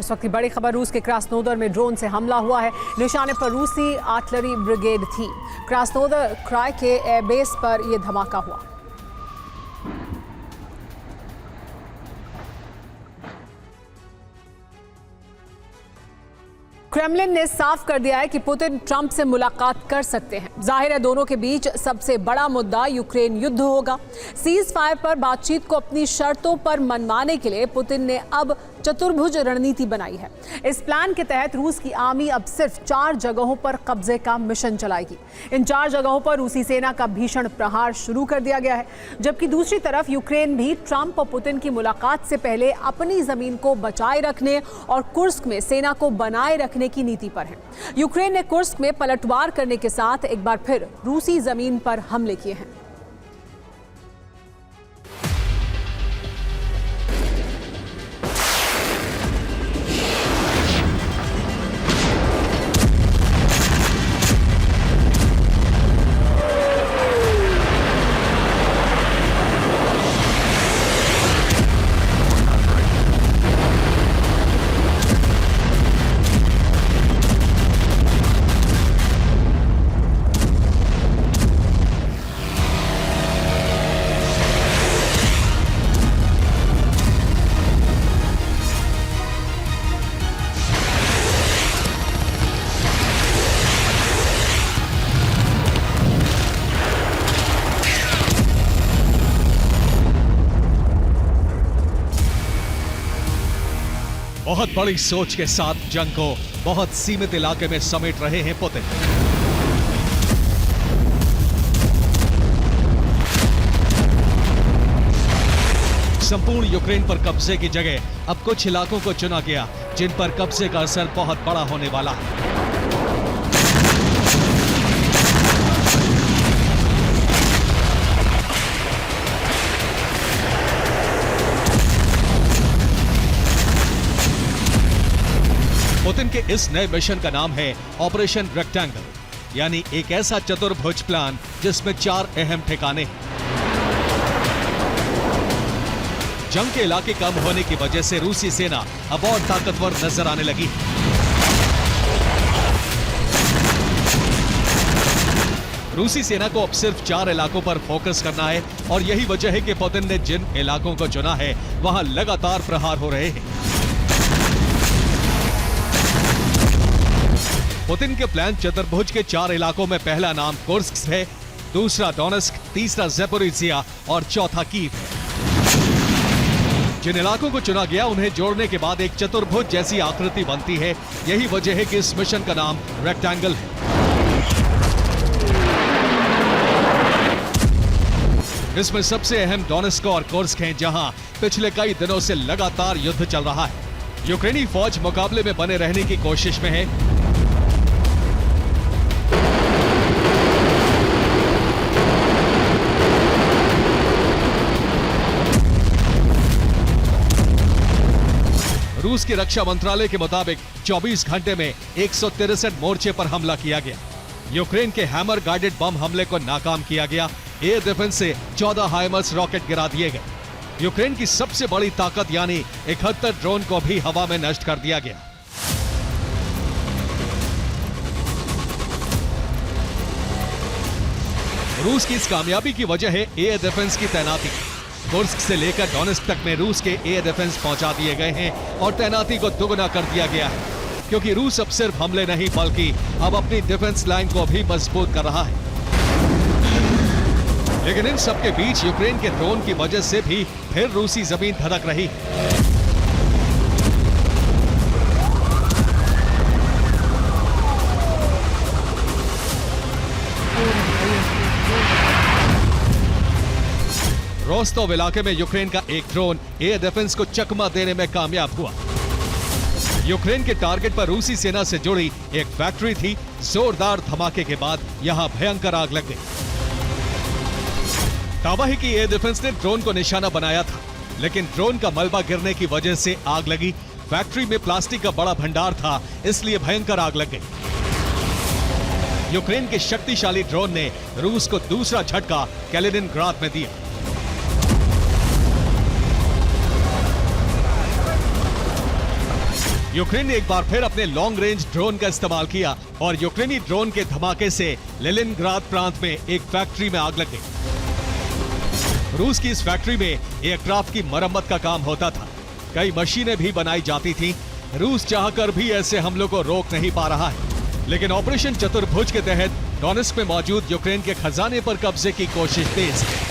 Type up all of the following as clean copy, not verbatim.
इस वक्त की बड़ी खबर रूस के क्रास्नोदर में ड्रोन से हमला हुआ है। निशाने पर रूसी आर्टिलरी ब्रिगेड थी। क्रास्नोदर क्राय के एयरबेस पर यह धमाका हुआ। क्रेमलिन ने साफ कर दिया है कि पुतिन ट्रंप से मुलाकात कर सकते हैं। जाहिर है दोनों के बीच सबसे बड़ा मुद्दा यूक्रेन युद्ध होगा। सीज फायर पर बातचीत को अपनी शर्तों पर मनवाने के लिए पुतिन ने अब चतुर्भुज रणनीति बनाई है। इस प्लान के तहत रूस की आर्मी अब सिर्फ 4 जगहों पर कब्जे का मिशन चलाएगी। इन 4 जगहों पर रूसी सेना का भीषण प्रहार शुरू कर दिया गया है, जबकि दूसरी तरफ यूक्रेन भी ट्रंप और पुतिन की मुलाकात से पहले अपनी जमीन को बचाए रखने और कुर्स्क में सेना को बनाए रखने की नीति पर है। यूक्रेन ने कुर्स्क में पलटवार करने के साथ एक बार फिर रूसी जमीन पर हमले किए हैं। बहुत बड़ी सोच के साथ जंग को बहुत सीमित इलाके में समेट रहे हैं पुतिन। संपूर्ण यूक्रेन पर कब्जे की जगह अब कुछ इलाकों को चुना गया जिन पर कब्जे का असर बहुत बड़ा होने वाला है। पुतिन के इस नए मिशन का नाम है ऑपरेशन रेक्टेंगल, यानी एक ऐसा चतुर्भुज प्लान जिसमें 4 अहम ठिकाने हैं। जंग के इलाके कम होने की वजह से रूसी सेना अब और ताकतवर नजर आने लगी। रूसी सेना को अब सिर्फ 4 इलाकों पर फोकस करना है और यही वजह है कि पुतिन ने जिन इलाकों को चुना है वहां लगातार प्रहार हो रहे हैं। पुतिन के प्लान चतुर्भुज के 4 इलाकों में पहला नाम कुर्स्क है, दूसरा डोनेस्क, तीसरा ज़पोरिज़िया और चौथा कीव है। जिन इलाकों को चुना गया उन्हें जोड़ने के बाद एक चतुर्भुज जैसी आकृति बनती है। यही वजह है कि इस मिशन का नाम रेक्टेंगल है। इसमें सबसे अहम डोनेस्क और कुर्स्क हैं, जहां पिछले कई दिनों से लगातार युद्ध चल रहा है। यूक्रेनी फौज मुकाबले में बने रहने की कोशिश में है। रूस के रक्षा मंत्रालय के मुताबिक 24 घंटे में 163 मोर्चे पर हमला किया गया। यूक्रेन के हैमर गाइडेड बम हमले को नाकाम किया गया। एयर डिफेंस से 14 हाइमर्स रॉकेट गिरा दिए गए। यूक्रेन की सबसे बड़ी ताकत यानी 71 ड्रोन को भी हवा में नष्ट कर दिया गया। रूस की इस कामयाबी की वजह है एयर डिफेंस की तैनाती। कुर्स्क से लेकर डोनेस्क तक में रूस के एयर डिफेंस पहुंचा दिए गए हैं और तैनाती को दुगना कर दिया गया है, क्योंकि रूस अब सिर्फ हमले नहीं बल्कि अब अपनी डिफेंस लाइन को भी मजबूत कर रहा है। लेकिन इन सबके बीच यूक्रेन के ड्रोन की वजह से भी फिर रूसी जमीन धड़क रही है। रोस्तोव इलाके में यूक्रेन का एक ड्रोन एयर डिफेंस को चकमा देने में कामयाब हुआ। यूक्रेन के टारगेट पर रूसी सेना से जुड़ी एक फैक्ट्री थी। जोरदार धमाके के बाद यहां भयंकर आग लग गई। दावा है कि एयर डिफेंस ने ड्रोन को निशाना बनाया था, लेकिन ड्रोन का मलबा गिरने की वजह से आग लगी। फैक्ट्री में प्लास्टिक का बड़ा भंडार था, इसलिए भयंकर आग लग गई। यूक्रेन के शक्तिशाली ड्रोन ने रूस को दूसरा झटका कैलिनिनग्राद में दिया। यूक्रेन ने एक बार फिर अपने लॉन्ग रेंज ड्रोन का इस्तेमाल किया और यूक्रेनी ड्रोन के धमाके से लेनिनग्राद प्रांत में एक फैक्ट्री में आग लग गई। रूस की इस फैक्ट्री में एयरक्राफ्ट की मरम्मत का काम होता था। कई मशीनें भी बनाई जाती थीं। रूस चाहकर भी ऐसे हमलों को रोक नहीं पा रहा है, लेकिन ऑपरेशन चतुर्भुज के तहत डोनेट्स्क में मौजूद यूक्रेन के खजाने पर कब्जे की कोशिश तेज है।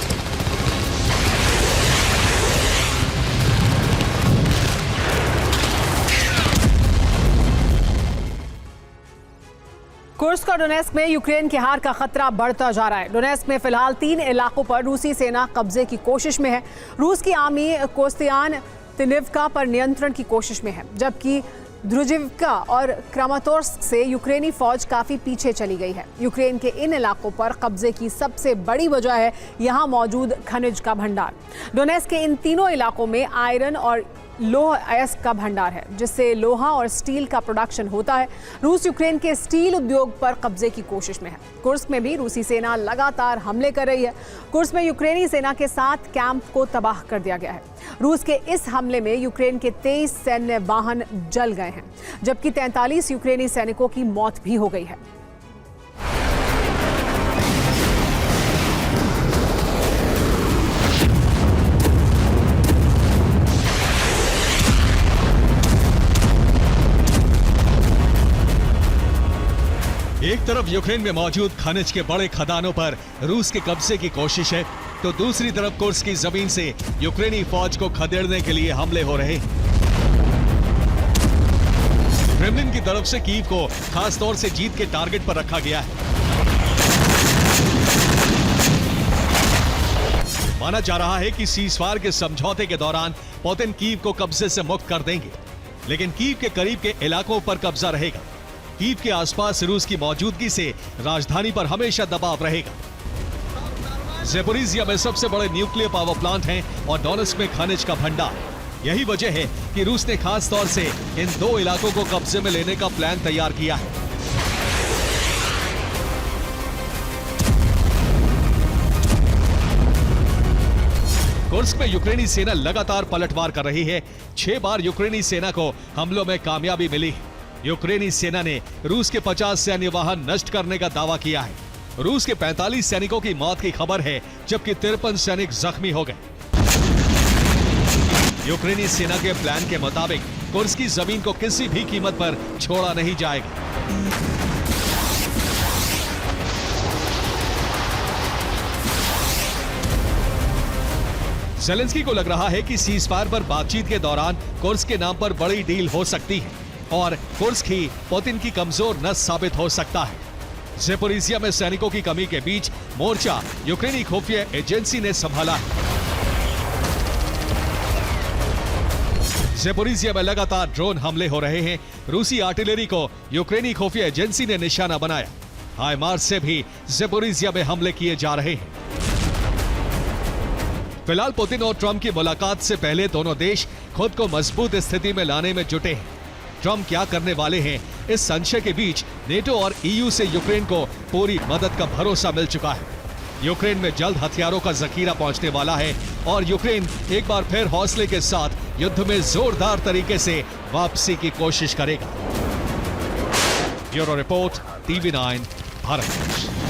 कुर्स्क और डोनेट्स्क में यूक्रेन की हार का खतरा बढ़ता जा रहा है। डोनेट्स्क में फिलहाल 3 इलाकों पर रूसी सेना कब्जे की कोशिश में है। रूस की आर्मी कोस्तियान-तिनिवका पर नियंत्रण की कोशिश में है, जबकि ध्रुजिवका और क्रामातोर्स्क से यूक्रेनी फौज काफी पीछे चली गई है। यूक्रेन के इन इलाकों पर कब्जे की सबसे बड़ी वजह है यहां मौजूद खनिज का भंडार। डोनेट्स्क के इन तीनों इलाकों में आयरन और लोह अयस्क का भंडार है, जिससे लोहा और स्टील का प्रोडक्शन होता है। रूस यूक्रेन के स्टील उद्योग पर कब्जे की कोशिश में है। कुर्स्क में भी रूसी सेना लगातार हमले कर रही है। कुर्स्क में यूक्रेनी सेना के 7 कैंप को तबाह कर दिया गया है। रूस के इस हमले में यूक्रेन के 23 सैन्य वाहन जल गए हैं, जबकि 43 यूक्रेनी सैनिकों की मौत भी हो गई है। एक तरफ यूक्रेन में मौजूद खनिज के बड़े खदानों पर रूस के कब्जे की कोशिश है, तो दूसरी तरफ कुर्स्क की जमीन से यूक्रेनी फौज को खदेड़ने के लिए हमले हो रहे हैं। क्रेमलिन की तरफ से कीव को खास तौर से जीत के टारगेट पर रखा गया है। माना जा रहा है कि सीजफायर के समझौते के दौरान पुतिन कीव को कब्जे से मुक्त कर देंगे, लेकिन कीव के करीब के इलाकों पर कब्जा रहेगा। कीव के आसपास रूस की मौजूदगी से राजधानी पर हमेशा दबाव रहेगा। ज़ेपोरिज़िया में सबसे बड़े न्यूक्लियर पावर प्लांट हैं और डोनेट्स्क में खनिज का भंडार। यही वजह है कि रूस ने खास तौर से इन 2 इलाकों को कब्जे में लेने का प्लान तैयार किया है। कुर्स्क में यूक्रेनी सेना लगातार पलटवार कर रही है। 6 बार यूक्रेनी सेना को हमलों में कामयाबी मिली है। यूक्रेनी सेना ने रूस के 50 सैन्य वाहन नष्ट करने का दावा किया है। रूस के 45 सैनिकों की मौत की खबर है, जबकि 53 सैनिक जख्मी हो गए। यूक्रेनी सेना के प्लान के मुताबिक कुर्स्क की जमीन को किसी भी कीमत पर छोड़ा नहीं जाएगा। ज़ेलेंस्की को लग रहा है कि सीजफायर पर बातचीत के दौरान कुर्स्क के नाम पर बड़ी डील हो सकती है और कुर्स्क ही पुतिन की कमजोर नस साबित हो सकता है। ज़ेपोरिज़िया में सैनिकों की कमी के बीच मोर्चा यूक्रेनी खुफिया एजेंसी ने संभाला है। ज़ेपोरिज़िया में लगातार ड्रोन हमले हो रहे हैं। रूसी आर्टिलरी को यूक्रेनी खुफिया एजेंसी ने निशाना बनाया। हाइमार्स से भी ज़ेपोरिज़िया में हमले किए जा रहे हैं। फिलहाल पुतिन और ट्रंप की मुलाकात से पहले दोनों देश खुद को मजबूत स्थिति में लाने में जुटे हैं। ट्रंप क्या करने वाले हैं, इस संशय के बीच नेटो और ईयू से यूक्रेन को पूरी मदद का भरोसा मिल चुका है। यूक्रेन में जल्द हथियारों का जखीरा पहुंचने वाला है और यूक्रेन एक बार फिर हौसले के साथ युद्ध में जोरदार तरीके से वापसी की कोशिश करेगा। Bureau report, TV9 Bharat.